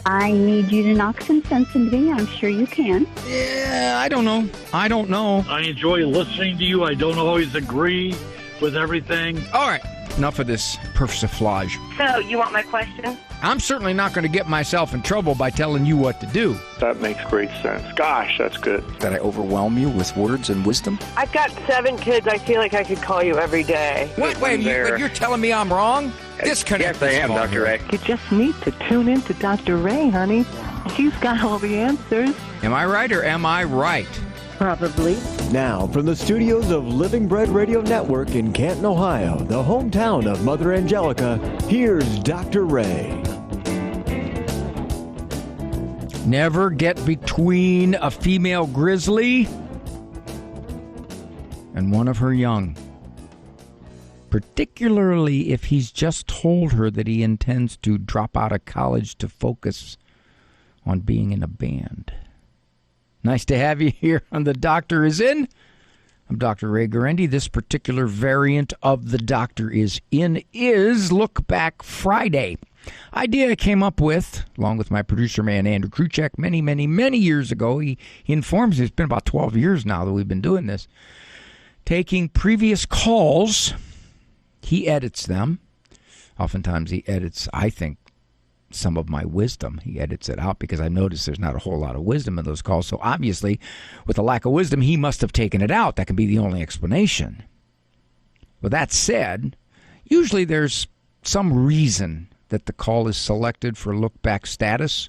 I need you to knock some sense into me. I'm sure you can. Yeah, I don't know. I enjoy listening to you. I don't always agree with everything. All right, enough of this persiflage. So, you want my question? I'm certainly not going to get myself in trouble by telling you what to do. That makes great sense. Gosh, that's good. Did I overwhelm you with words and wisdom? I've got 7 kids. I feel like I could call you every day. Wait, you're telling me I'm wrong? Disconnect. Yes, I am, Dr. Ray. You just need to tune in to Dr. Ray, honey. She's got all the answers. Am I right or am I right? Probably. Now, from the studios of Living Bread Radio Network in Canton, Ohio, the hometown of Mother Angelica, here's Dr. Ray. Never get between a female grizzly and one of her young. Particularly if he's just told her that he intends to drop out of college to focus on being in a band. Nice to have you here on The Doctor Is In. I'm Dr. Ray Guarendi. This particular variant of The Doctor Is In is Look Back Friday. Idea I came up with, along with my producer man Andrew Kruchek, many years ago. He informs me it's been about 12 years now that we've been doing this. Taking previous calls, he edits them. Oftentimes he edits, I think, some of my wisdom. He edits it out because I noticed there's not a whole lot of wisdom in those calls. So obviously, with a lack of wisdom, he must have taken it out. That can be the only explanation. With that said, usually there's some reason that the call is selected for look-back status,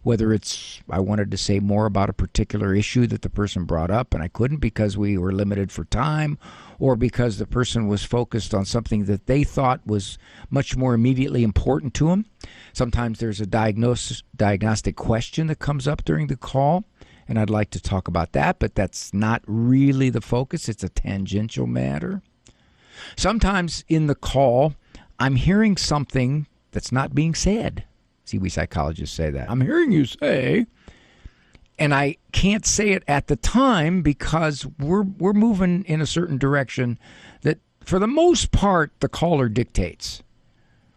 whether it's I wanted to say more about a particular issue that the person brought up and I couldn't because we were limited for time, or because the person was focused on something that they thought was much more immediately important to them. Sometimes there's a diagnostic question that comes up during the call, and I'd like to talk about that, but that's not really the focus. It's a tangential matter. Sometimes in the call, I'm hearing something that's not being said. See, we psychologists say that. I'm hearing you say, and I can't say it at the time because we're moving in a certain direction that, for the most part, the caller dictates.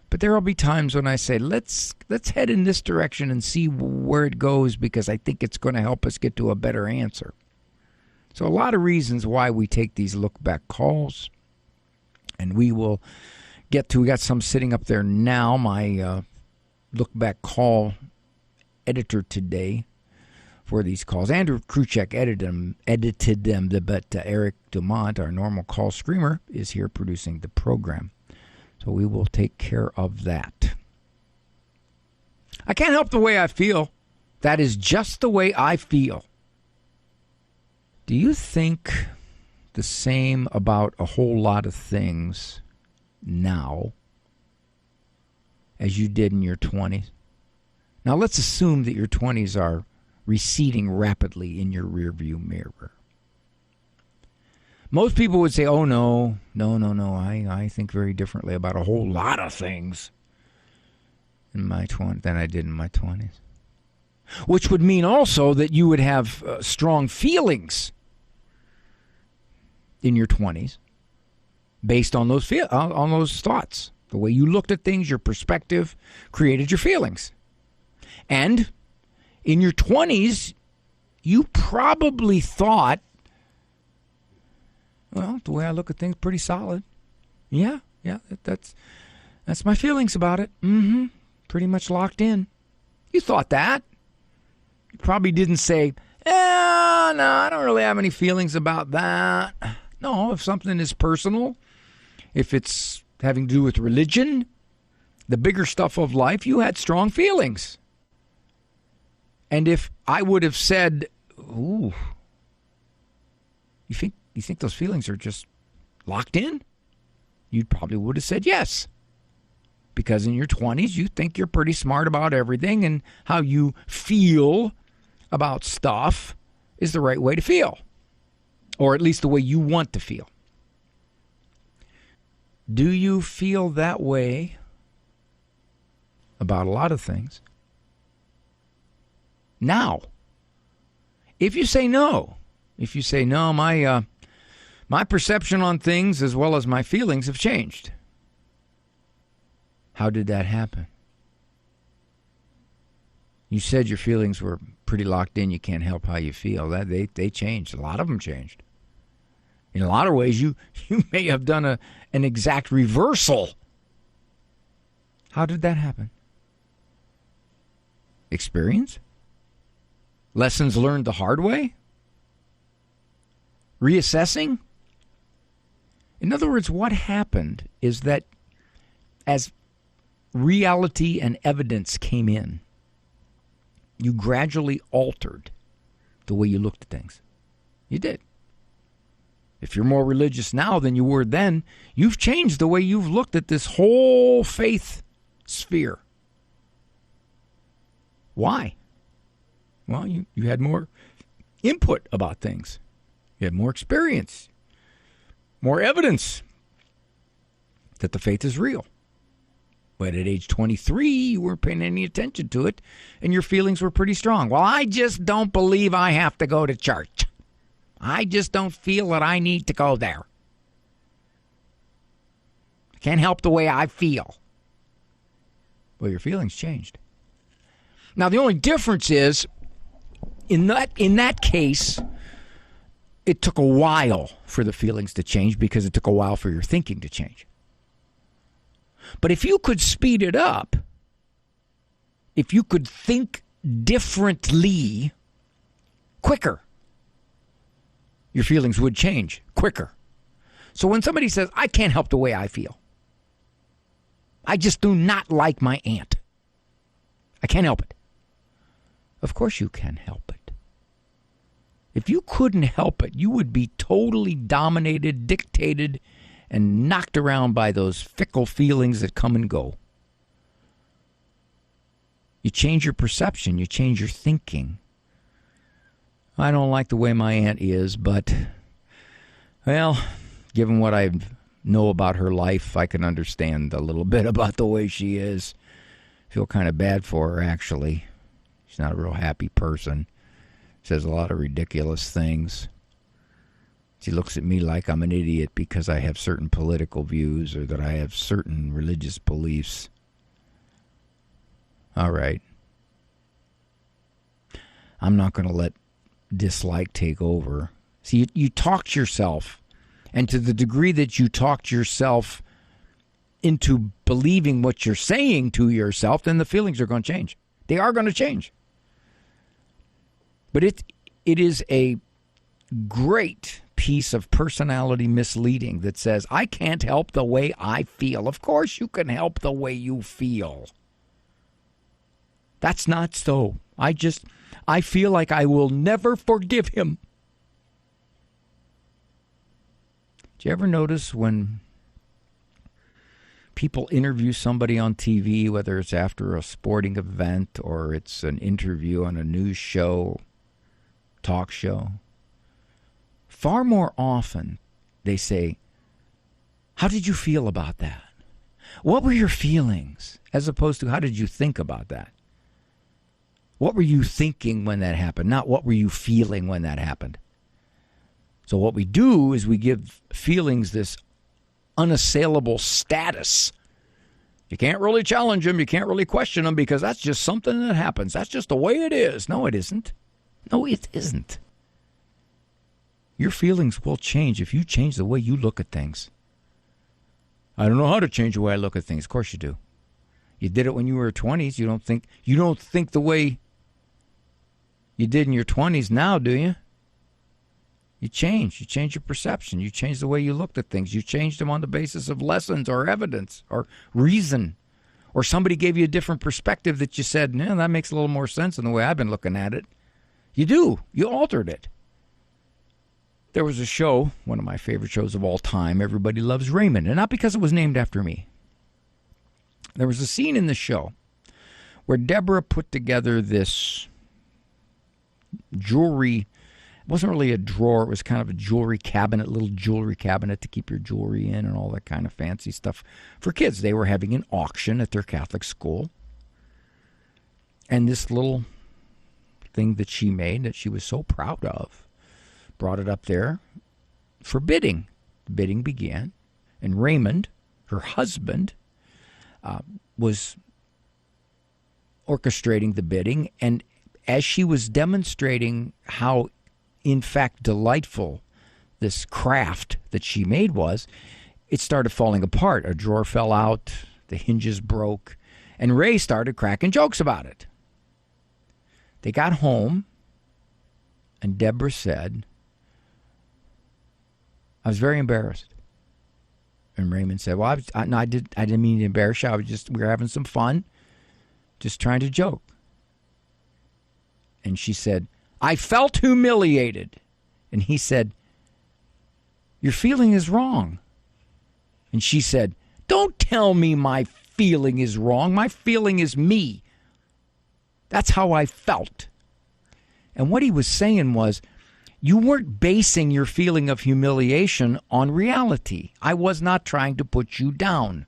But there will be times when I say, let's head in this direction and see where it goes because I think it's going to help us get to a better answer. So a lot of reasons why we take these look-back calls, and we will get to, we got some sitting up there now, my look-back call editor today for these calls. Andrew Kruchek edited them, but Eric Dumont, our normal call screamer, is here producing the program. So we will take care of that. I can't help the way I feel. That is just the way I feel. Do you think the same about a whole lot of things now as you did in your 20s? Now, let's assume that your 20s are receding rapidly in your rearview mirror. Most people would say, oh, no, I think very differently about a whole lot of things in my 20s than I did in my 20s. Which would mean also that you would have strong feelings in your 20s based on those on those thoughts. The way you looked at things, your perspective created your feelings. And in your 20s, you probably thought, well, the way I look at things, pretty solid. Yeah, that's my feelings about it. Pretty much locked in. You thought that. You probably didn't say, no, I don't really have any feelings about that. No, if something is personal, if it's having to do with religion, the bigger stuff of life, you had strong feelings. And if I would have said, ooh, you think those feelings are just locked in? You probably would have said yes. Because in your 20s, you think you're pretty smart about everything, and how you feel about stuff is the right way to feel. Or at least the way you want to feel. Do you feel that way about a lot of things now? If you say no, my perception on things as well as my feelings have changed. How did that happen? You said your feelings were pretty locked in. You can't help how you feel. That they changed. A lot of them changed. In a lot of ways, you may have done an exact reversal. How did that happen? Experience? Lessons learned the hard way? Reassessing? In other words, what happened is that as reality and evidence came in, you gradually altered the way you looked at things. You did. If you're more religious now than you were then, you've changed the way you've looked at this whole faith sphere. Why? Well, you had more input about things. You had more experience, more evidence that the faith is real. But at age 23, you weren't paying any attention to it, and your feelings were pretty strong. Well, I just don't believe I have to go to church. I just don't feel that I need to go there. I can't help the way I feel. Well, your feelings changed. Now, the only difference is, in that case, it took a while for the feelings to change because it took a while for your thinking to change. But if you could speed it up, if you could think differently quicker, your feelings would change quicker. So when somebody says, I can't help the way I feel, I just do not like my aunt, I can't help it. Of course you can help it. If you couldn't help it, you would be totally dominated, dictated, and knocked around by those fickle feelings that come and go. You change your perception. You change your thinking. I don't like the way my aunt is, but, well, given what I know about her life, I can understand a little bit about the way she is. I feel kind of bad for her, actually. She's not a real happy person. Says a lot of ridiculous things. She looks at me like I'm an idiot because I have certain political views or that I have certain religious beliefs. All right. I'm not going to let dislike take over. See, you talked yourself, and to the degree that you talked yourself into believing what you're saying to yourself, then the feelings are going to change. They are going to change. But it is a great piece of personality misleading that says, I can't help the way I feel. Of course you can help the way you feel. That's not so. I feel like I will never forgive him. Do you ever notice when people interview somebody on TV, whether it's after a sporting event or it's an interview on a news show, talk show, far more often they say, how did you feel about that? What were your feelings? As opposed to, how did you think about that? What were you thinking when that happened? Not what were you feeling when that happened. So what we do is we give feelings this unassailable status. You can't really challenge them. You can't really question them because that's just something that happens. That's just the way it is. No, it isn't. No, it isn't. Your feelings will change if you change the way you look at things. I don't know how to change the way I look at things. Of course you do. You did it when you were 20s. You don't think the way you did in your 20s now, do you? You change. You change your perception. You change the way you looked at things. You changed them on the basis of lessons or evidence or reason. Or somebody gave you a different perspective that you said, no, that makes a little more sense than the way I've been looking at it. You do. You altered it. There was a show, one of my favorite shows of all time, Everybody Loves Raymond, and not because it was named after me. There was a scene in the show where Deborah put together this jewelry. It wasn't really a drawer. It was kind of a jewelry cabinet, little jewelry cabinet to keep your jewelry in and all that kind of fancy stuff for kids. They were having an auction at their Catholic school. And this little thing that she made that she was so proud of brought it up there for bidding. The bidding began. And Raymond, her husband, was orchestrating the bidding, and as she was demonstrating how, in fact, delightful this craft that she made was, it started falling apart. A drawer fell out, the hinges broke, and Ray started cracking jokes about it. They got home, and Deborah said, I was very embarrassed. And Raymond said, well, I didn't mean to embarrass you. We were having some fun, just trying to joke. And she said, I felt humiliated. And he said, your feeling is wrong. And she said, don't tell me my feeling is wrong. My feeling is me. That's how I felt. And what he was saying was, you weren't basing your feeling of humiliation on reality. I was not trying to put you down.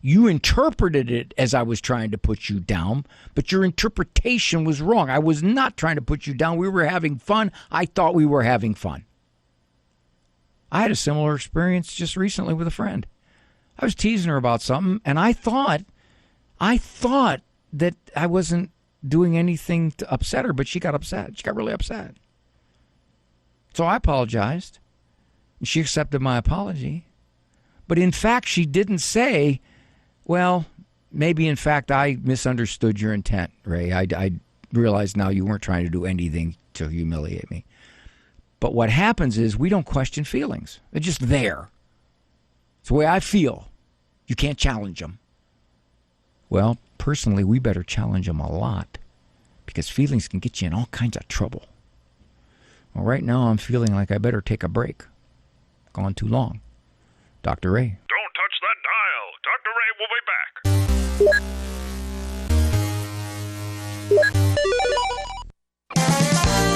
You interpreted it as I was trying to put you down, but your interpretation was wrong. I was not trying to put you down. We were having fun. I thought we were having fun. I had a similar experience just recently with a friend. I was teasing her about something, and I thought that I wasn't doing anything to upset her, but she got upset. She got really upset. So I apologized. She accepted my apology. But in fact, she didn't say, well, maybe in fact I misunderstood your intent, Ray. I realize now you weren't trying to do anything to humiliate me. But what happens is we don't question feelings. They're just there. It's the way I feel. You can't challenge them. Well, personally, we better challenge them a lot because feelings can get you in all kinds of trouble. Well, right now I'm feeling like I better take a break. Gone too long. Dr. Ray. Don't touch that dial. Dr. Ray will be back.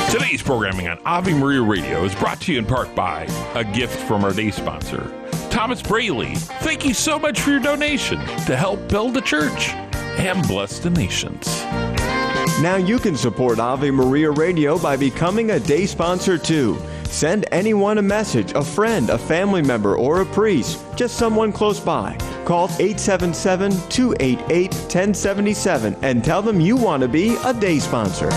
Today's programming on Ave Maria Radio is brought to you in part by a gift from our day sponsor, Thomas Braley. Thank you so much for your donation to help build the church and bless the nations. Now you can support Ave Maria Radio by becoming a day sponsor too. Send anyone a message, a friend, a family member, or a priest, just someone close by. Call 877-288-1077 and tell them you want to be a day sponsor.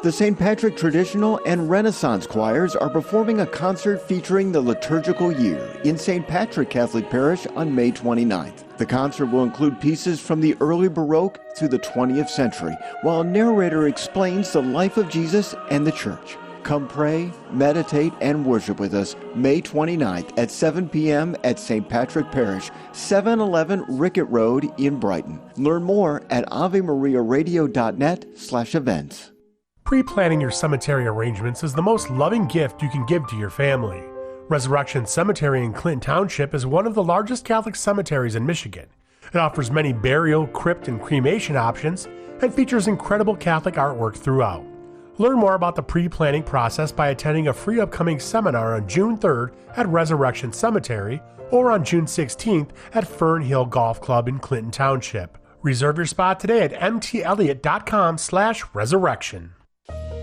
The St. Patrick Traditional and Renaissance Choirs are performing a concert featuring the liturgical year in St. Patrick Catholic Parish on May 29th. The concert will include pieces from the early Baroque through the 20th century, while a narrator explains the life of Jesus and the Church. Come pray, meditate, and worship with us May 29th at 7 p.m. at St. Patrick Parish, 711 Rickett Road in Brighton. Learn more at avemariaradio.net/events. Pre-planning your cemetery arrangements is the most loving gift you can give to your family. Resurrection Cemetery in Clinton Township is one of the largest Catholic cemeteries in Michigan. It offers many burial, crypt, and cremation options and features incredible Catholic artwork throughout. Learn more about the pre-planning process by attending a free upcoming seminar on June 3rd at Resurrection Cemetery or on June 16th at Fern Hill Golf Club in Clinton Township. Reserve your spot today at mtelliott.com/resurrection.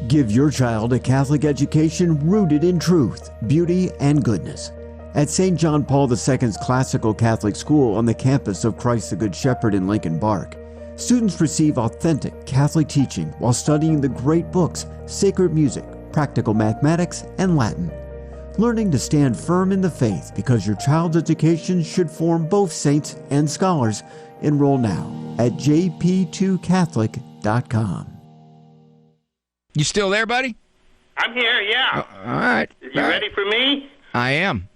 Give your child a Catholic education rooted in truth, beauty, and goodness. At St. John Paul II's Classical Catholic School on the campus of Christ the Good Shepherd in Lincoln Park, students receive authentic Catholic teaching while studying the great books, sacred music, practical mathematics, and Latin. Learning to stand firm in the faith because your child's education should form both saints and scholars. Enroll now at jp2catholic.com. You still there, buddy? I'm here, yeah. All right. You ready for me? I am.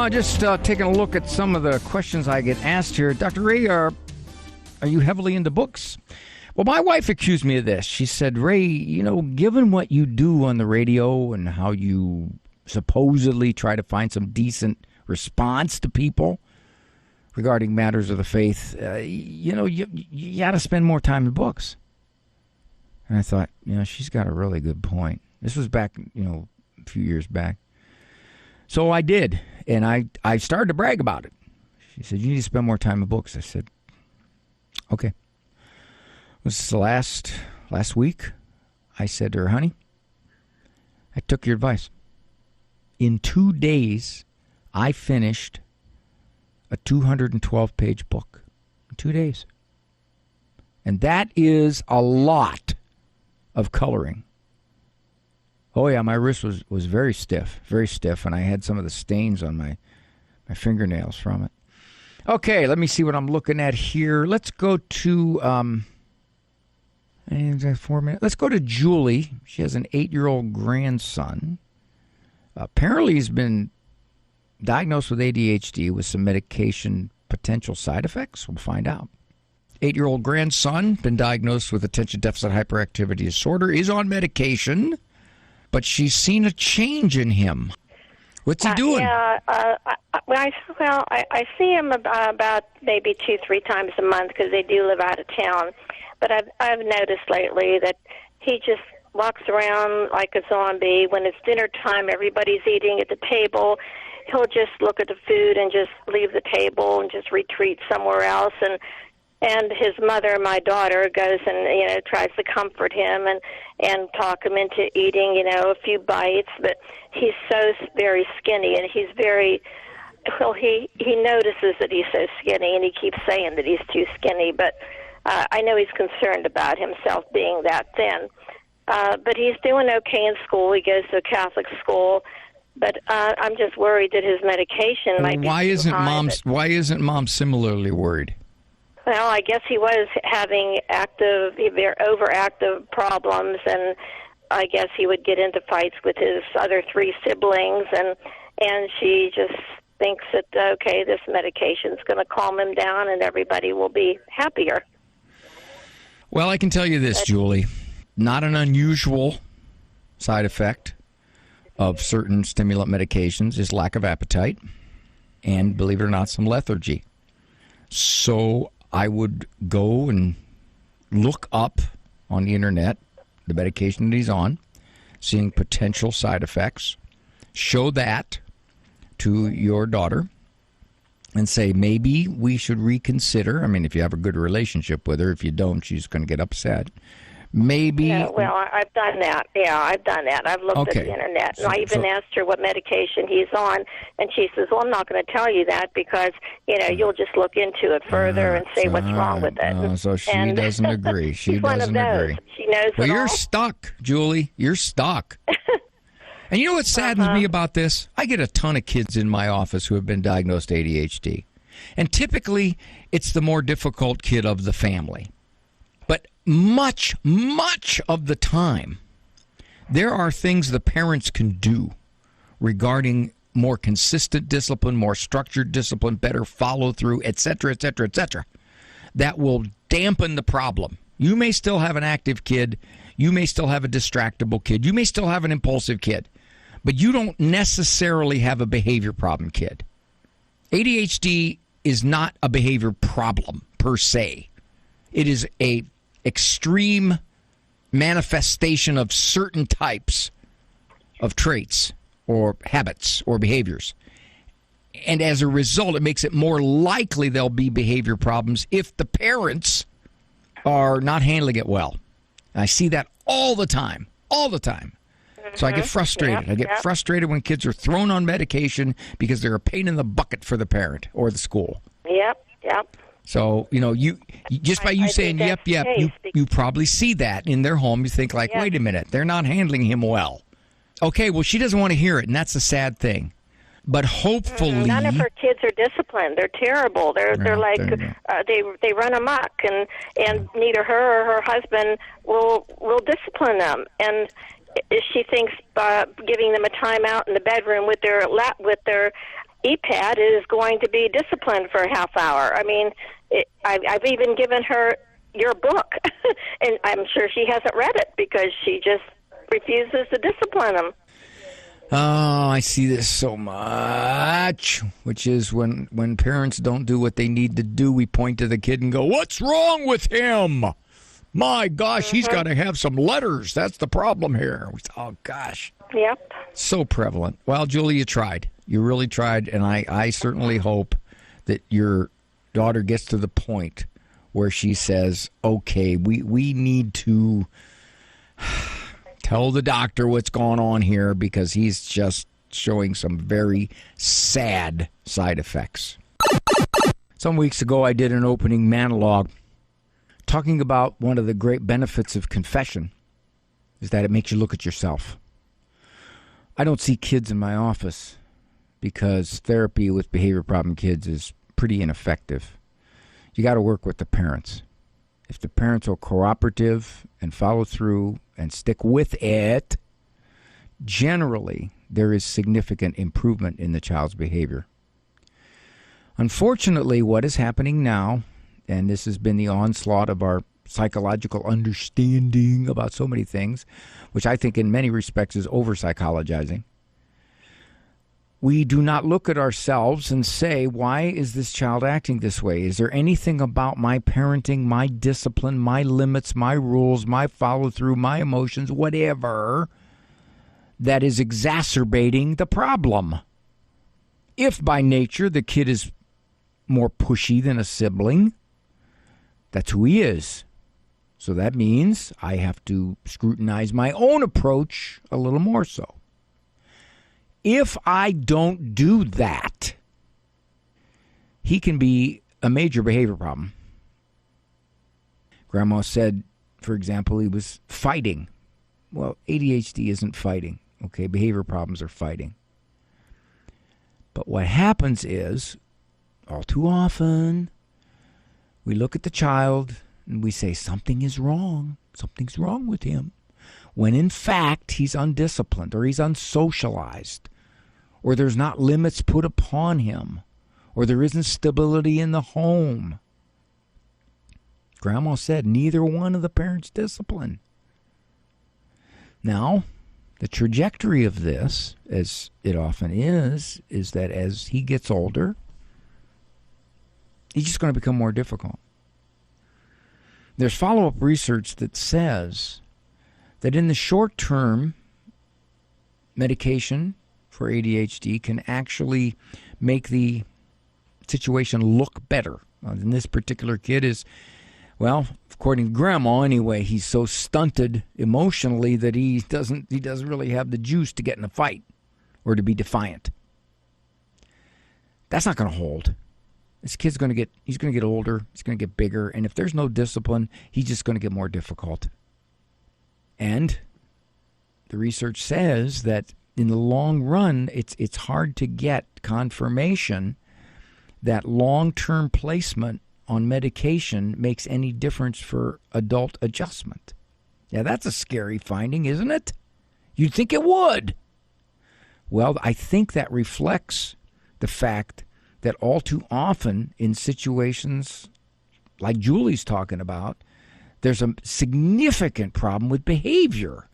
Just taking a look at some of the questions I get asked here. Dr. Ray, are you heavily into books? Well, my wife accused me of this. She said, Ray, given what you do on the radio and how you supposedly try to find some decent response to people regarding matters of the faith, you got to spend more time in books. And I thought, she's got a really good point. This was back, a few years back. So I did, and I started to brag about it. She said, you need to spend more time in books. I said, okay. This is the last last week, I said to her, honey, I took your advice. In 2 days, I finished a 212-page book. In 2 days. And that is a lot of coloring. Oh, yeah, my wrist was very stiff, and I had some of the stains on my fingernails from it. Okay, let me see what I'm looking at here. Let's go to 4 minutes. Let's go to Julie. She has an 8-year-old grandson. Apparently he's been diagnosed with ADHD with some medication potential side effects. We'll find out. 8-year-old grandson, been diagnosed with attention deficit hyperactivity disorder, is on medication, but she's seen a change in him. What's he doing? I see him about maybe 2-3 times a month because they do live out of town. But I've noticed lately that he just walks around like a zombie. When it's dinner time, everybody's eating at the table. He'll just look at the food and just leave the table and just retreat somewhere else. And his mother, my daughter, goes and tries to comfort him and talk him into eating a few bites. But he's so very skinny, and he's very he notices that he's so skinny, and he keeps saying that he's too skinny. But I know he's concerned about himself being that thin. But he's doing okay in school. He goes to a Catholic school. But I'm just worried that his medication might be too high. Why isn't Mom similarly worried? Well, I guess he was having overactive problems, and I guess he would get into fights with his other 3 siblings, and she just thinks that, okay, this medication's going to calm him down and everybody will be happier. Well, I can tell you this, Julie. Not an unusual side effect of certain stimulant medications is lack of appetite and, believe it or not, some lethargy. So I would go and look up on the internet the medication that he's on, seeing potential side effects, show that to your daughter, and say, maybe we should reconsider. I mean, if you have a good relationship with her. If you don't, she's going to get upset. Maybe. Yeah, well, I've done that. Yeah, I've done that. I've looked at the internet, and I even asked her what medication he's on, and she says, well, I'm not going to tell you that because, you'll just look into it further and say what's wrong with it. So she doesn't agree. She doesn't agree. She knows Well, you're all. stuck, Julie. You're stuck. And you know what saddens me about this? I get a ton of kids in my office who have been diagnosed ADHD. And typically, it's the more difficult kid of the family. But much of the time, there are things the parents can do regarding more consistent discipline, more structured discipline, better follow-through, et cetera, that will dampen the problem. You may still have an active kid. You may still have a distractible kid. You may still have an impulsive kid. But you don't necessarily have a behavior problem kid. ADHD is not a behavior problem per se. It is a extreme manifestation of certain types of traits or habits or behaviors. And as a result, it makes it more likely there'll be behavior problems if the parents are not handling it well. I see that all the time. So I get frustrated. I get frustrated when kids are thrown on medication because they're a pain in the bucket for the parent or the school. Yep. So, you just by you saying yep, you probably see that in their home. You think like, wait a minute, they're not handling him well. Okay, well, she doesn't want to hear it, and that's a sad thing. But hopefully, none of her kids are disciplined. They're terrible. They're like they run amok, and neither her or her husband will discipline them. And she thinks giving them a timeout in the bedroom with their e-pad is going to be disciplined for a half hour. I mean, I've even given her your book, and I'm sure she hasn't read it because she just refuses to discipline them. Oh, I see this so much, which is when parents don't do what they need to do, we point to the kid and go, what's wrong with him? My gosh, he's got to have some letters. That's the problem here. Oh, gosh. Yep. So prevalent. Well, Julie, you tried. You really tried, and I certainly hope that your daughter gets to the point where she says, okay, we need to tell the doctor what's going on here because he's just showing some very sad side effects. Some weeks ago, I did an opening monologue talking about one of the great benefits of confession is that it makes you look at yourself. I don't see kids in my office because therapy with behavior problem kids is pretty ineffective. You got to work with the parents. If the parents are cooperative and follow through and stick with it, generally there is significant improvement in the child's behavior. Unfortunately, what is happening now, and this has been the onslaught of our psychological understanding about so many things, which I think in many respects is over-psychologizing. We do not look at ourselves and say, why is this child acting this way? Is there anything about my parenting, my discipline, my limits, my rules, my follow-through, my emotions, whatever, that is exacerbating the problem? If by nature the kid is more pushy than a sibling, that's who he is. So that means I have to scrutinize my own approach a little more so. If I don't do that, he can be a major behavior problem. Grandma said, for example, he was fighting. Well, ADHD isn't fighting. Okay, behavior problems are fighting. But what happens is, all too often, we look at the child and we say, something is wrong. Something's wrong with him. When in fact, he's undisciplined or he's unsocialized or there's not limits put upon him or there isn't stability in the home. Grandma said neither one of the parents discipline. Now, the trajectory of this, as it often is that as he gets older, he's just going to become more difficult. There's follow-up research that says that in the short term, medication for ADHD can actually make the situation look better. And this particular kid is, well, according to Grandma anyway, he's so stunted emotionally that he doesn't really have the juice to get in a fight or to be defiant. That's not going to hold. This kid's going to get older, he's going to get bigger, and if there's no discipline, he's just going to get more difficult. And the research says that in the long run, it's hard to get confirmation that long-term placement on medication makes any difference for adult adjustment. Yeah, that's a scary finding, isn't it? You'd think it would. Well, I think that reflects the fact that all too often in situations like Julie's talking about, there's a significant problem with behavior.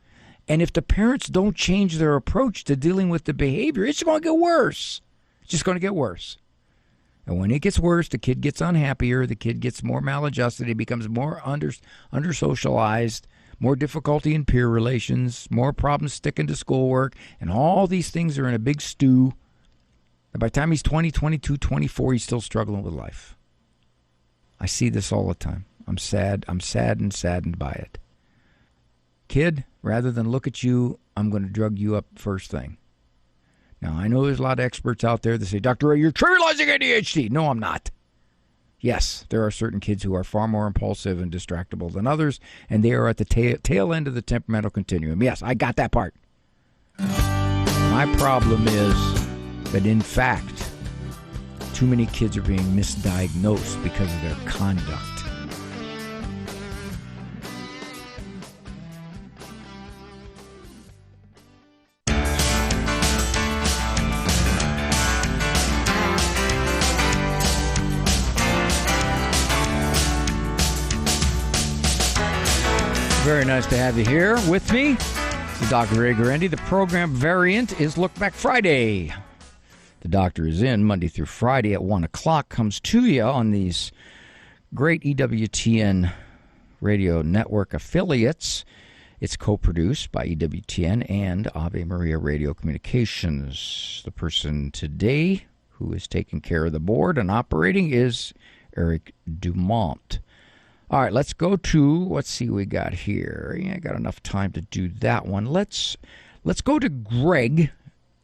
And if the parents don't change their approach to dealing with the behavior, it's going to get worse. It's just going to get worse. And when it gets worse, the kid gets unhappier, the kid gets more maladjusted, he becomes more under-socialized, more difficulty in peer relations, more problems sticking to schoolwork, and all these things are in a big stew. And by the time he's 20, 22, 24, he's still struggling with life. I see this all the time. I'm sad and saddened by it. Kid, rather than look at you, I'm going to drug you up first thing. Now, I know there's a lot of experts out there that say, Dr. Ray, you're trivializing ADHD. No, I'm not. Yes, there are certain kids who are far more impulsive and distractible than others, and they are at the tail end of the temperamental continuum. Yes, I got that part. My problem is that, in fact, too many kids are being misdiagnosed because of their conduct. Very nice to have you here with me. This is Dr. Ray Guarendi. The program variant is Look Back Friday. The doctor is in Monday through Friday at 1 o'clock. Comes to you on these great EWTN radio network affiliates. It's co-produced by EWTN and Ave Maria Radio Communications. The person today who is taking care of the board and operating is Eric Dumont. All right, let's go to, let's see what we got here. Yeah, I got enough time to do that one. Let's go to Greg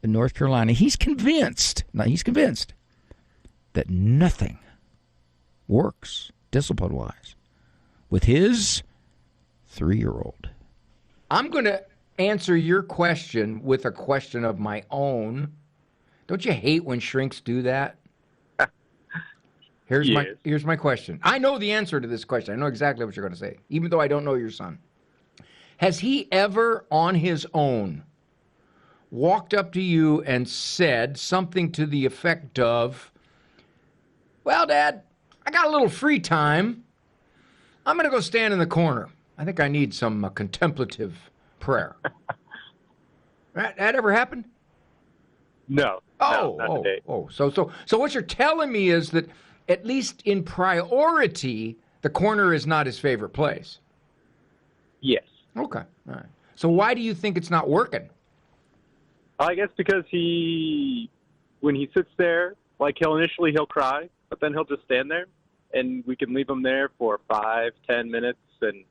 in North Carolina. He's convinced that nothing works discipline-wise with his 3-year-old. I'm going to answer your question with a question of my own. Don't you hate when shrinks do that? Here's my question. I know the answer to this question. I know exactly what you're going to say, even though I don't know your son. Has he ever, on his own, walked up to you and said something to the effect of, well, Dad, I got a little free time. I'm going to go stand in the corner. I think I need some contemplative prayer. That ever happened? No. Not today. So what you're telling me is that at least in priority, the corner is not his favorite place. Yes. Okay. All right. So why do you think it's not working? I guess because when he sits there, like he'll cry, but then he'll just stand there, and we can leave him there for 5-10 minutes, and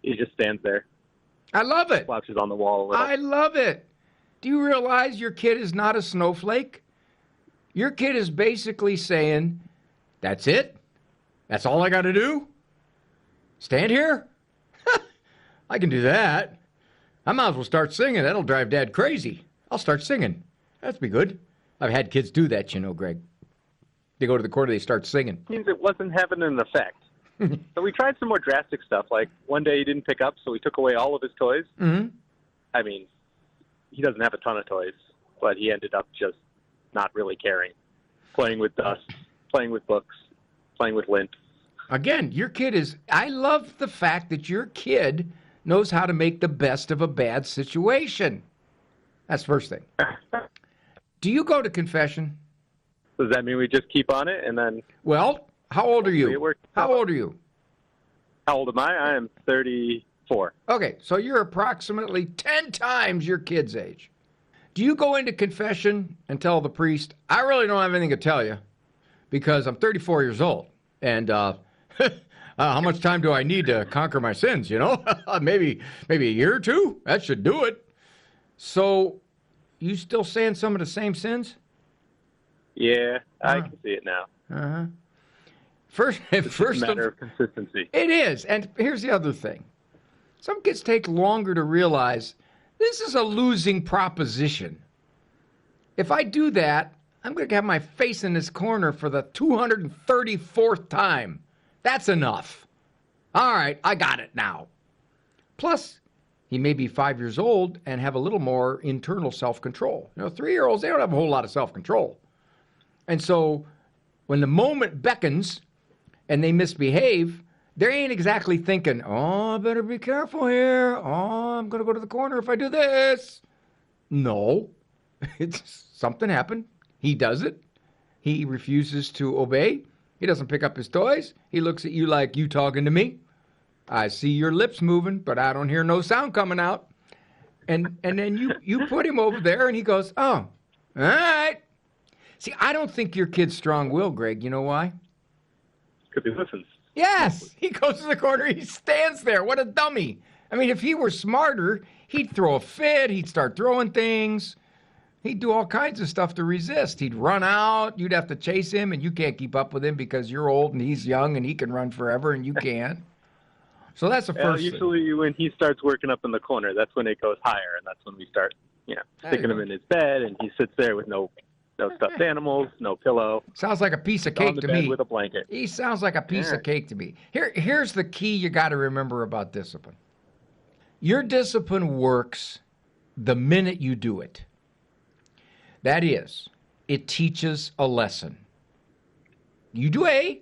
he just stands there. I love it. Slouches on the wall a little. I love it. Do you realize your kid is not a snowflake? Your kid is basically saying, that's it? That's all I got to do? Stand here? I can do that. I might as well start singing. That'll drive Dad crazy. I'll start singing. That'd be good. I've had kids do that, Greg. They go to the corner, they start singing. Means it wasn't having an effect. So we tried some more drastic stuff. Like one day he didn't pick up, so we took away all of his toys. Mm-hmm. I mean, he doesn't have a ton of toys, but he ended up just not really caring. Playing with dust, playing with books, playing with lint. Again, your kid I love the fact that your kid knows how to make the best of a bad situation. That's the first thing. Do you go to confession? Does that mean we just keep on it and then... Well, how old are you? How old are you? How old am I? I am 34. Okay, so you're approximately 10 times your kid's age. Do you go into confession and tell the priest, I really don't have anything to tell you because I'm 34 years old, and how much time do I need to conquer my sins, maybe a year or two? That should do it. So you still saying some of the same sins? Yeah, I can see it now. Uh-huh. First, it's a matter of consistency. It is. And here's the other thing. Some kids take longer to realize this is a losing proposition. If I do that, I'm going to have my face in this corner for the 234th time. That's enough. All right, I got it now. Plus, he may be 5 years old and have a little more internal self-control. 3-year-olds, they don't have a whole lot of self-control. And so when the moment beckons and they misbehave, they ain't exactly thinking, oh, I better be careful here. Oh, I'm going to go to the corner if I do this. No. It's something happened. He does it. He refuses to obey. He doesn't pick up his toys. He looks at you like you talking to me. I see your lips moving, but I don't hear no sound coming out. And then you put him over there, and he goes, oh, all right. See, I don't think your kid's strong-willed, Greg. You know why? Because he listens. Yes. He goes to the corner. He stands there. What a dummy. I mean, if he were smarter, he'd throw a fit. He'd start throwing things. He'd do all kinds of stuff to resist. He'd run out. You'd have to chase him, and you can't keep up with him because you're old and he's young and he can run forever and you can't. So that's the first thing. Usually when he starts working up in the corner, that's when it goes higher, and that's when we start, sticking him in his bed, and he sits there with no stuffed animals, no pillow. Sounds like a piece of cake to me. With a blanket. He sounds like a piece of cake to me. Here's the key you got to remember about discipline. Your discipline works the minute you do it. That is, it teaches a lesson. You do A,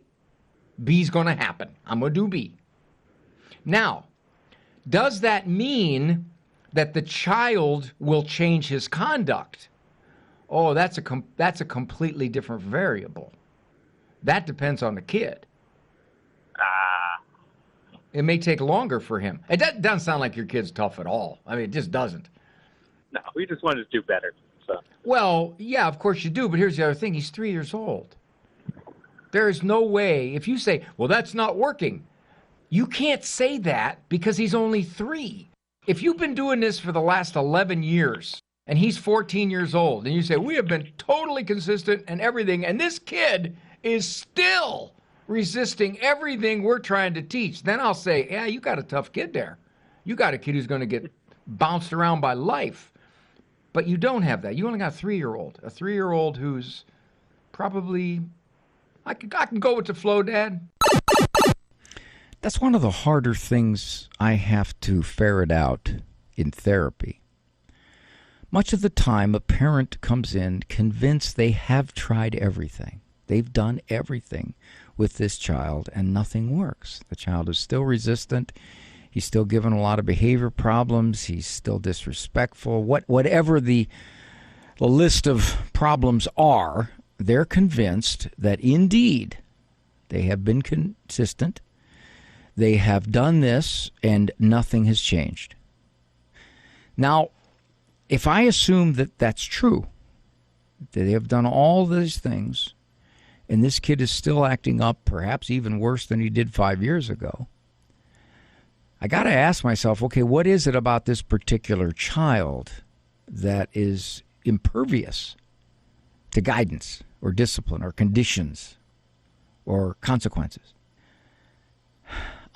B's going to happen. I'm going to do B. Now, does that mean that the child will change his conduct? Oh, that's a completely different variable. That depends on the kid. It may take longer for him. It doesn't sound like your kid's tough at all. I mean, it just doesn't. No, we just wanted to do better. So. Well, yeah, of course you do, but here's the other thing. He's 3 years old. There is no way, if you say, well, that's not working, You can't say that because he's only 3. If you've been doing this for the last 11 years and he's 14 years old and you say, we have been totally consistent and everything, and this kid is still resisting everything we're trying to teach, then I'll say, yeah, you got a tough kid there. You got a kid who's going to get bounced around by life. But you don't have that. You only got a 3-year-old. A 3-year-old who's probably, I can go with the flow, Dad. That's one of the harder things I have to ferret out in therapy. Much of the time, a parent comes in convinced they have tried everything. They've done everything with this child, and nothing works. The child is still resistant. He's still given a lot of behavior problems. He's still disrespectful. Whatever the list of problems are, they're convinced that indeed they have been consistent. They have done this, and nothing has changed. Now, if I assume that that's true, that they have done all these things, and this kid is still acting up, perhaps even worse than he did 5 years ago, I got to ask myself, okay, what is it about this particular child that is impervious to guidance or discipline or conditions or consequences?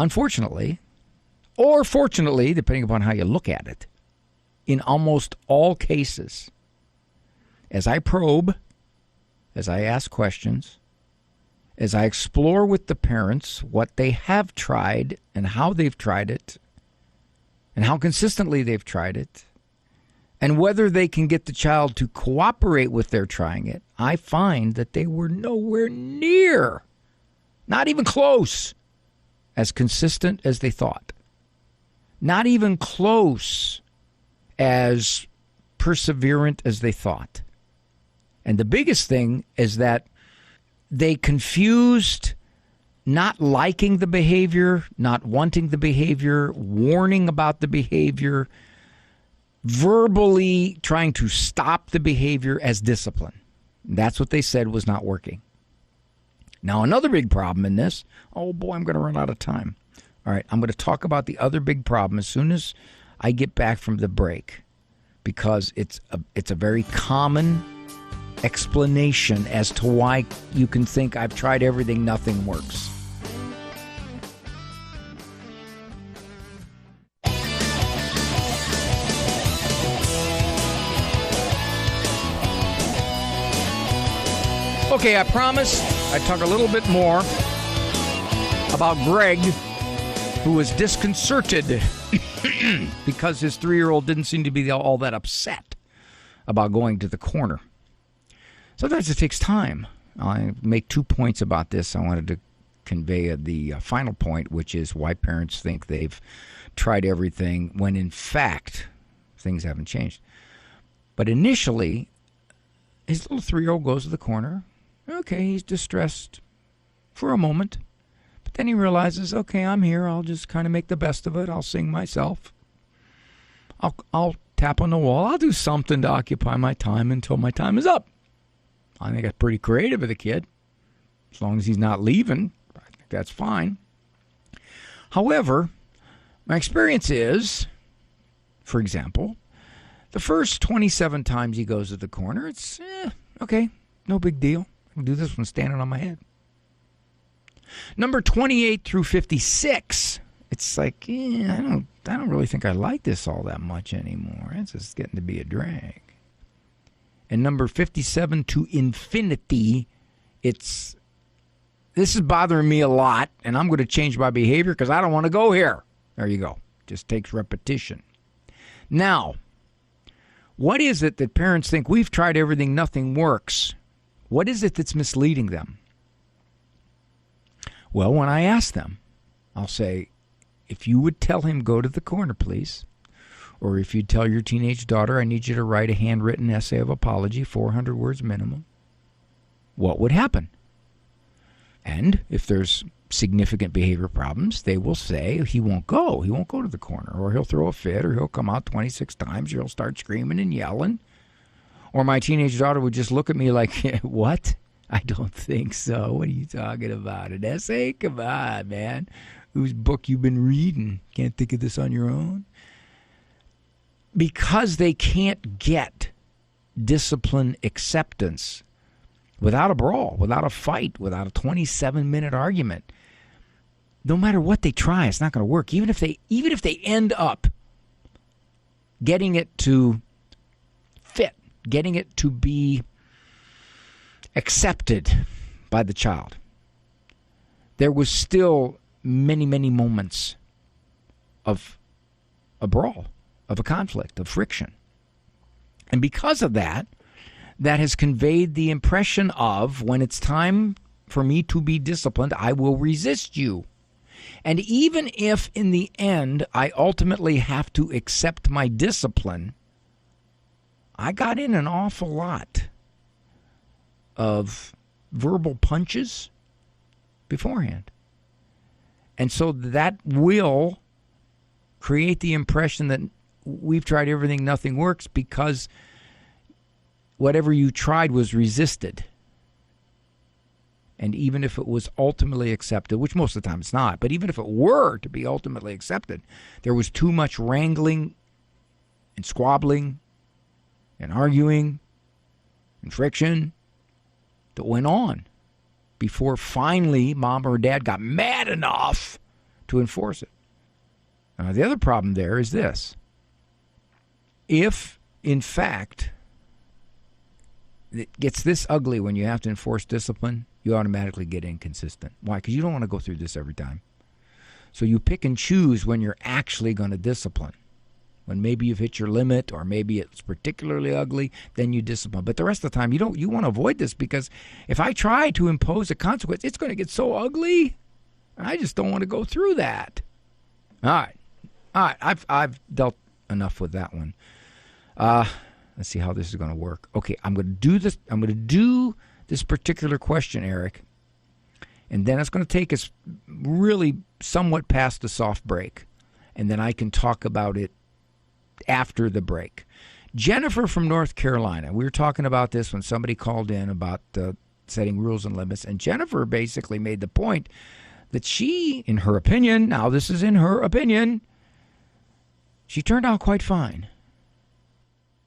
Unfortunately, or fortunately, depending upon how you look at it, in almost all cases, as I probe, as I ask questions, as I explore with the parents what they have tried and how they've tried it, and how consistently they've tried it, and whether they can get the child to cooperate with their trying it, I find that they were nowhere near, not even close, as consistent as they thought. Not even close as perseverant as they thought. And the biggest thing is that they confused not liking the behavior, not wanting the behavior, warning about the behavior, verbally trying to stop the behavior as discipline. That's what they said was not working. Now, another big problem in this, oh boy, I'm going to run out of time. All right, I'm going to talk about the other big problem as soon as I get back from the break, because it's a very common explanation as to why you can think I've tried everything, nothing works. Okay, I promised I'd talk a little bit more about Greg, who was disconcerted because his 3-year-old didn't seem to be all that upset about going to the corner. Sometimes it takes time. I make 2 points about this. I wanted to convey the final point, which is why parents think they've tried everything when, in fact, things haven't changed. But initially, his little 3-year-old goes to the corner. Okay, he's distressed for a moment. But then he realizes, okay, I'm here. I'll just kind of make the best of it. I'll sing myself. I'll tap on the wall. I'll do something to occupy my time until my time is up. I think that's pretty creative of the kid. As long as he's not leaving, I think that's fine. However, my experience is, for example, the first 27 times he goes to the corner, it's, okay, no big deal. I can do this one standing on my head. Number 28 through 56, it's like, I don't really think I like this all that much anymore. It's just getting to be a drag. And number 57 to infinity, this is bothering me a lot, and I'm going to change my behavior because I don't want to go here. There you go. Just takes repetition. Now, what is it that parents think we've tried everything, nothing works? What is it that's misleading them? Well, when I ask them, I'll say, if you would tell him, go to the corner, please. Or if you tell your teenage daughter, I need you to write a handwritten essay of apology, 400 words minimum, what would happen? And if there's significant behavior problems, they will say he won't go. He won't go to the corner. Or he'll throw a fit, or he'll come out 26 times, or he'll start screaming and yelling. Or my teenage daughter would just look at me like, what? I don't think so. What are you talking about? An essay? Come on, man. whose book you've been reading. Can't think of this on your own. Because they can't get discipline acceptance without a brawl, without a fight, without a 27-minute argument. No matter what they try, it's not going to work. Even if they end up getting it to fit, getting it to be accepted by the child, there was still many, many moments of a brawl, of a conflict, of friction. And because of that, that has conveyed the impression of, when it's time for me to be disciplined, I will resist you. And even if in the end I ultimately have to accept my discipline, I got in an awful lot of verbal punches beforehand. And so that will create the impression that we've tried everything, nothing works, because whatever you tried was resisted. And even if it was ultimately accepted, which most of the time it's not, but even if it were to be ultimately accepted, there was too much wrangling and squabbling and arguing and friction that went on before finally mom or dad got mad enough to enforce it. Now, the other problem there is this. If, in fact, it gets this ugly when you have to enforce discipline, you automatically get inconsistent. Why? Because you don't want to go through this every time. So you pick and choose when you're actually going to discipline. When maybe you've hit your limit, or maybe it's particularly ugly, then you discipline. But the rest of the time, you want to avoid this, because if I try to impose a consequence, it's going to get so ugly. I just don't want to go through that. All right. I've dealt enough with that one. Let's see how this is going to work. Okay, I'm going to do this. I'm going to do this particular question, Eric, and then it's going to take us really somewhat past the soft break, and then I can talk about it after the break. Jennifer from North Carolina. We were talking about this when somebody called in about setting rules and limits, and Jennifer basically made the point that she, in her opinion, now this is in her opinion, she turned out quite fine.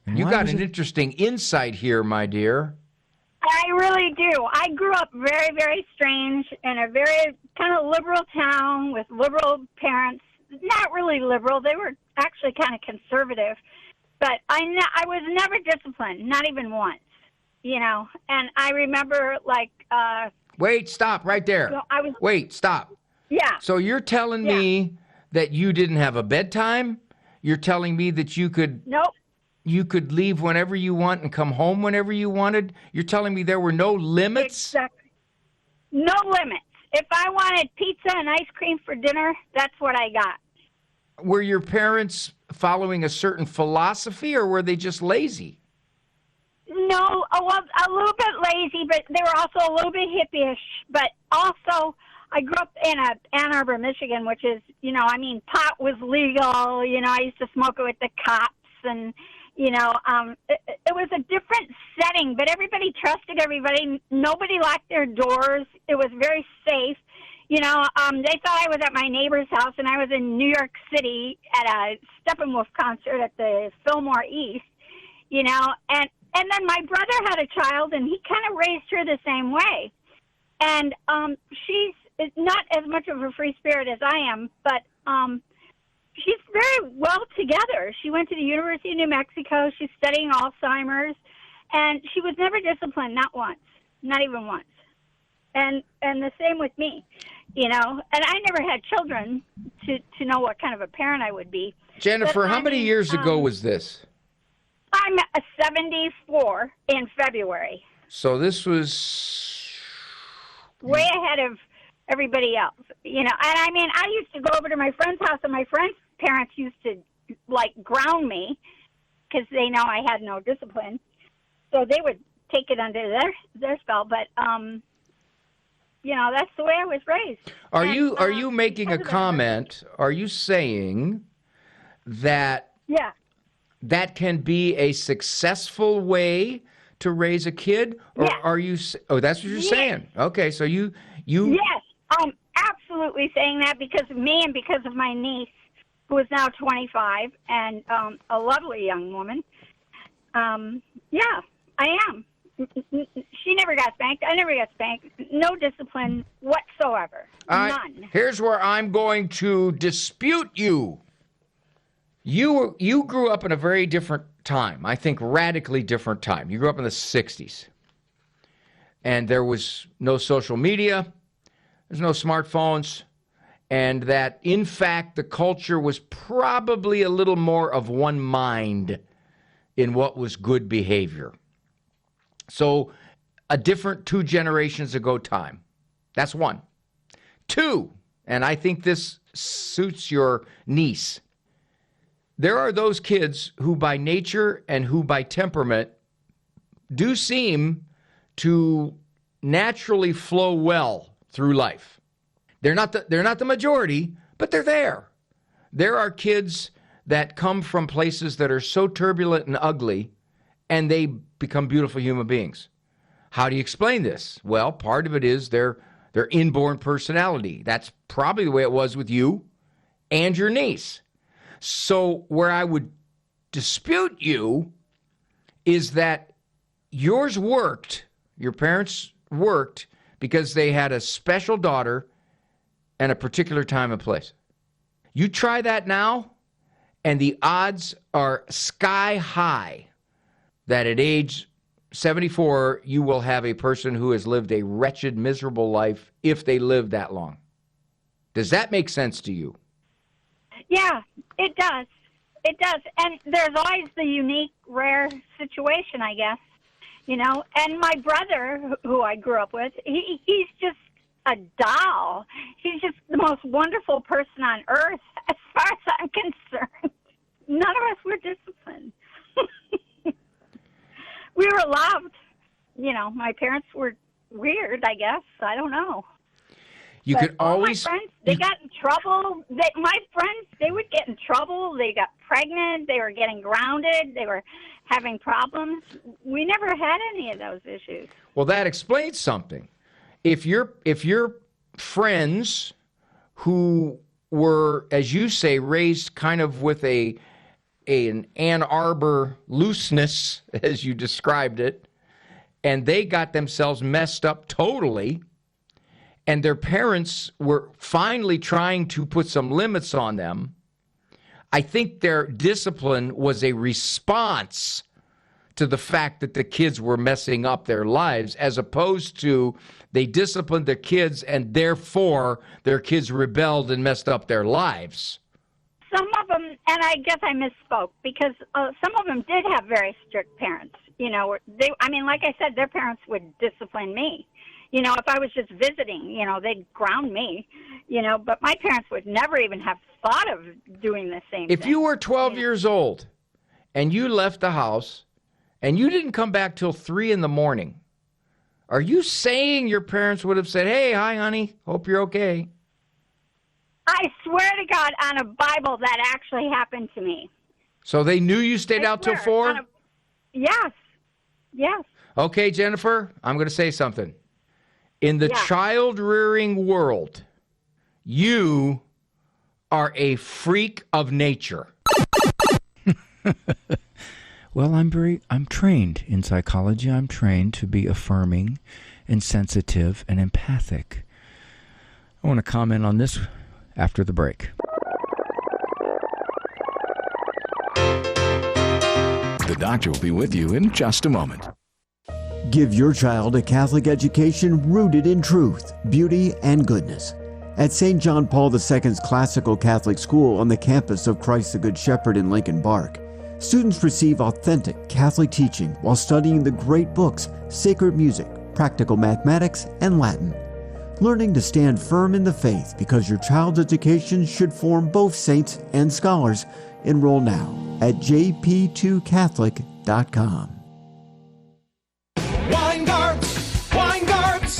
And you got an interesting insight here, my dear. I really do. I grew up very, very strange in a very kind of liberal town with liberal parents. Not really liberal. They were actually kind of conservative. But I was never disciplined, not even once, you know. And I remember, like... Wait, stop right there. Wait, stop. Yeah. So you're telling me that you didn't have a bedtime? You're telling me that you could... Nope. You could leave whenever you want and come home whenever you wanted? You're telling me there were no limits? Exactly. No limits. If I wanted pizza and ice cream for dinner, that's what I got. Were your parents following a certain philosophy, or were they just lazy? No, a little bit lazy, but they were also a little bit hippie-ish. But also, I grew up in Ann Arbor, Michigan, which is, pot was legal. I used to smoke it with the cops, and... it was a different setting, but everybody trusted everybody. Nobody locked their doors. It was very safe. They thought I was at my neighbor's house, and I was in New York City at a Steppenwolf concert at the Fillmore East, and then my brother had a child, and he kind of raised her the same way. And she's not as much of a free spirit as I am, but she's very well together. She went to the University of New Mexico. She's studying Alzheimer's, and she was never disciplined, not once, not even once. And the same with me, And I never had children to know what kind of a parent I would be. Jennifer, how many years ago was this? I'm 74 in February. So this was way ahead of everybody else, And I used to go over to my friend's house, and my friend's parents used to, ground me because they know I had no discipline. So they would take it under their spell. But, that's the way I was raised. Are you making a comment? Are you saying that that can be a successful way to raise a kid? Or are you... Oh, that's what you're saying. Okay, so you... Yes. absolutely saying that because of me and because of my niece, who is now 25 and a lovely young woman. Yeah, I am. She never got spanked. I never got spanked. No discipline whatsoever. None. Here's where I'm going to dispute you. You grew up in a very different time. I think radically different time. You grew up in the 60s. And there was no social media. There's no smartphones. And that, in fact, the culture was probably a little more of one mind in what was good behavior. So a different 2 generations ago time. That's one. 2, and I think this suits your niece. There are those kids who by nature and who by temperament do seem to naturally flow well through life. They're not the majority, but they're there. There are kids that come from places that are so turbulent and ugly, and they become beautiful human beings. How do you explain this? Well, part of it is their inborn personality. That's probably the way it was with you and your niece. So where I would dispute you is that yours worked, your parents worked, because they had a special daughter and a particular time and place. You try that now, and the odds are sky high that at age 74, you will have a person who has lived a wretched, miserable life if they live that long. Does that make sense to you? Yeah, it does. It does. And there's always the unique, rare situation, I guess. You know, and my brother, who I grew up with, he's just a doll. He's just the most wonderful person on earth, as far as I'm concerned. None of us were disciplined. We were loved. You know, my parents were weird, I guess. I don't know. You could always... My friends, they got in trouble. My friends, they would get in trouble. They got pregnant. They were getting grounded. They were having problems. We never had any of those issues. Well, that explains something. If your friends who were, as you say, raised kind of with an Ann Arbor looseness, as you described it, and they got themselves messed up totally, and their parents were finally trying to put some limits on them, I think their discipline was a response to the fact that the kids were messing up their lives, as opposed to they disciplined their kids and therefore their kids rebelled and messed up their lives. Some of them, and I guess I misspoke, because some of them did have very strict parents. You know, like I said, their parents would discipline me. You know, if I was just visiting, you know, they'd ground me, you know, but my parents would never even have thought of doing the same thing. If you were 12 years old and you left the house and you didn't come back till 3 a.m, are you saying your parents would have said, "Hey, hi, honey, hope you're okay"? I swear to God, on a Bible, that actually happened to me. So they knew you stayed out till 4? Yes. Yes. Okay, Jennifer, I'm going to say something. In the child-rearing world, you are a freak of nature. Well, I'm trained in psychology. I'm trained to be affirming and sensitive and empathic. I want to comment on this after the break. The doctor will be with you in just a moment. Give your child a Catholic education rooted in truth, beauty, and goodness. At St. John Paul II's Classical Catholic School on the campus of Christ the Good Shepherd in Lincoln Park, students receive authentic Catholic teaching while studying the great books, sacred music, practical mathematics, and Latin. Learning to stand firm in the faith because your child's education should form both saints and scholars. Enroll now at jp2catholic.com.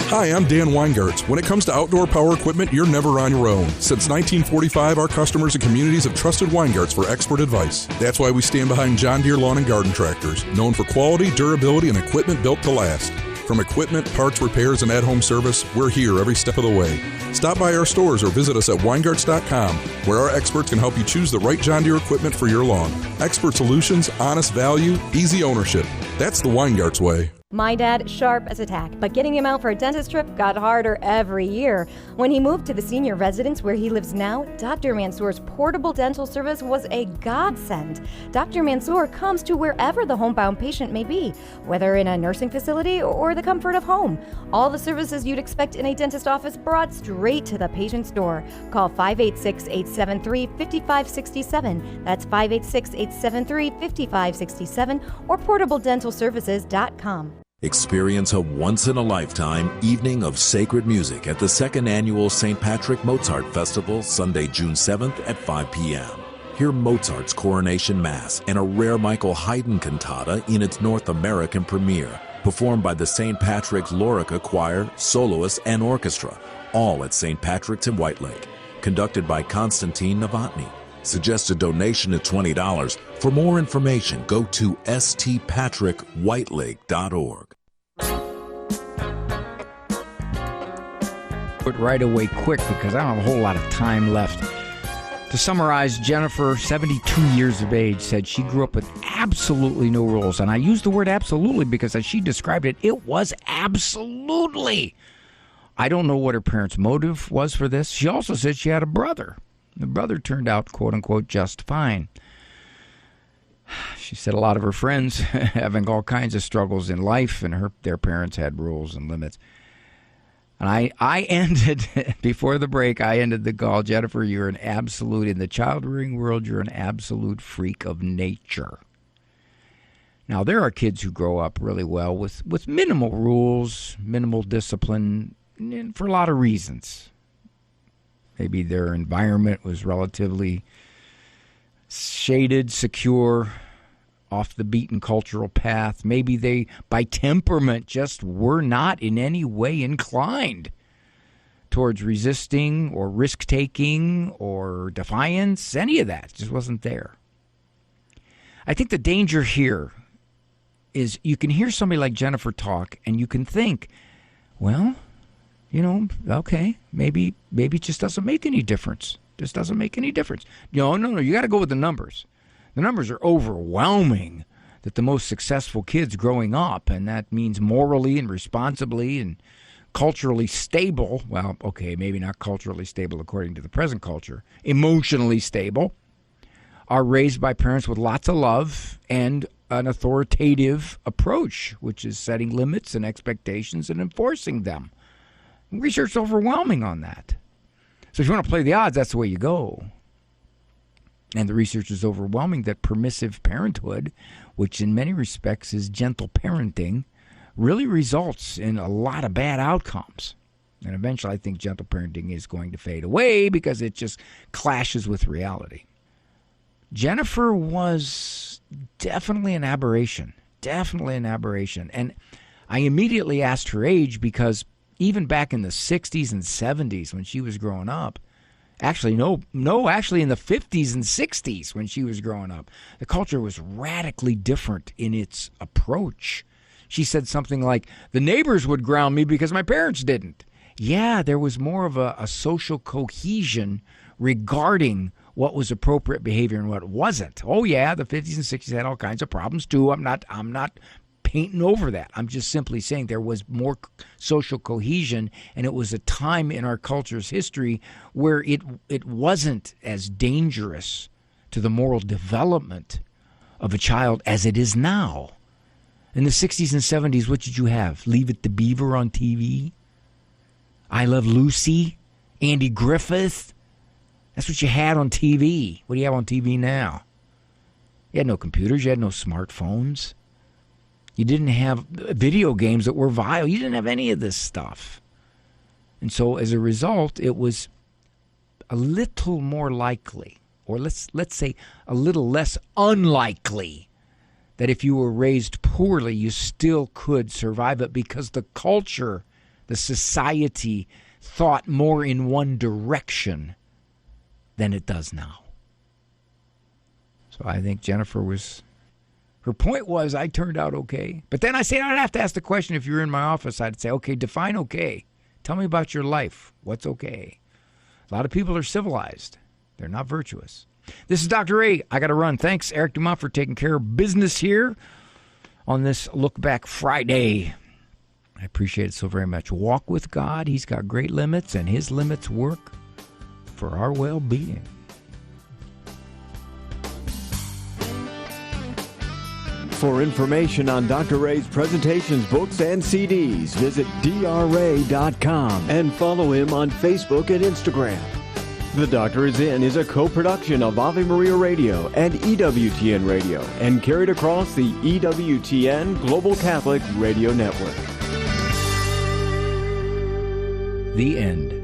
Hi, I'm Dan Weingartz. When it comes to outdoor power equipment, you're never on your own. Since 1945, our customers and communities have trusted Weingartz for expert advice. That's why we stand behind John Deere Lawn and Garden Tractors, known for quality, durability, and equipment built to last. From equipment, parts, repairs, and at-home service, we're here every step of the way. Stop by our stores or visit us at Weingarts.com, where our experts can help you choose the right John Deere equipment for your lawn. Expert solutions, honest value, easy ownership. That's the Weingarts way. My dad, sharp as a tack, but getting him out for a dentist trip got harder every year. When he moved to the senior residence where he lives now, Dr. Mansour's portable dental service was a godsend. Dr. Mansour comes to wherever the homebound patient may be, whether in a nursing facility or the comfort of home. All the services you'd expect in a dentist office brought straight to the patient's door. Call 586-873-5567. That's 586-873-5567 or portabledentalservices.com. Experience a once-in-a-lifetime evening of sacred music at the 2nd Annual St. Patrick Mozart Festival, Sunday, June 7th at 5 p.m. Hear Mozart's Coronation Mass and a rare Michael Haydn cantata in its North American premiere, performed by the St. Patrick's Lorica Choir, soloists, and orchestra, all at St. Patrick's in White Lake, conducted by Konstantin Novotny. Suggested donation is $20. For more information, go to stpatrickwhitelake.org. But right away quick, because I don't have a whole lot of time left. To summarize, Jennifer, 72 years of age, said she grew up with absolutely no rules. And I use the word absolutely because as she described it, it was absolutely. I don't know what her parents' motive was for this. She also said she had a brother. The brother turned out, quote unquote, just fine. She said a lot of her friends having all kinds of struggles in life, and their parents had rules and limits. And I ended, before the break, I ended the call, Jennifer, you're an absolute, in the child-rearing world, you're an absolute freak of nature. Now, there are kids who grow up really well with minimal rules, minimal discipline, and for a lot of reasons. Maybe their environment was relatively shaded, secure, off the beaten cultural path. Maybe they, by temperament, just were not in any way inclined towards resisting or risk-taking or defiance. Any of that just wasn't there. I think the danger here is you can hear somebody like Jennifer talk and you can think, well, okay, maybe it just doesn't make any difference. Just doesn't make any difference. No, you got to go with the numbers. The numbers are overwhelming that the most successful kids growing up, and that means morally and responsibly and culturally stable, well, okay, maybe not culturally stable according to the present culture, emotionally stable, are raised by parents with lots of love and an authoritative approach, which is setting limits and expectations and enforcing them. Research is overwhelming on that. So if you want to play the odds, that's the way you go. And the research is overwhelming that permissive parenthood, which in many respects is gentle parenting, really results in a lot of bad outcomes. And eventually I think gentle parenting is going to fade away because it just clashes with reality. Jennifer was definitely an aberration. Definitely an aberration. And I immediately asked her age because even back in the 60s and 70s when she was growing up, actually in the 50s and 60s when she was growing up, the culture was radically different in its approach. She said something like, the neighbors would ground me because my parents didn't. Yeah, there was more of a social cohesion regarding what was appropriate behavior and what wasn't. Oh yeah, the 50s and 60s had all kinds of problems too. I'm not painting over that. I'm just simply saying there was more social cohesion, and it was a time in our culture's history where it wasn't as dangerous to the moral development of a child as it is now. In the 60s and 70s, what did you have? Leave It to Beaver on TV? I Love Lucy? Andy Griffith? That's what you had on TV. What do you have on TV now? You had no computers. You had no smartphones. You didn't have video games that were vile. You didn't have any of this stuff. And so as a result, it was a little more likely, or let's say a little less unlikely, that if you were raised poorly, you still could survive it because the culture, the society, thought more in one direction than it does now. So I think Jennifer was Her point was I turned out okay. But then I said I'd have to ask the question if you were in my office. I'd say, okay, define okay. Tell me about your life. What's okay? A lot of people are civilized. They're not virtuous. This is Dr. Ray. I got to run. Thanks, Eric Dumont, for taking care of business here on this Look Back Friday. I appreciate it so very much. Walk with God. He's got great limits, and his limits work for our well-being. For information on Dr. Ray's presentations, books, and CDs, visit drray.com and follow him on Facebook and Instagram. The Doctor Is In is a co-production of Ave Maria Radio and EWTN Radio and carried across the EWTN Global Catholic Radio Network. The end.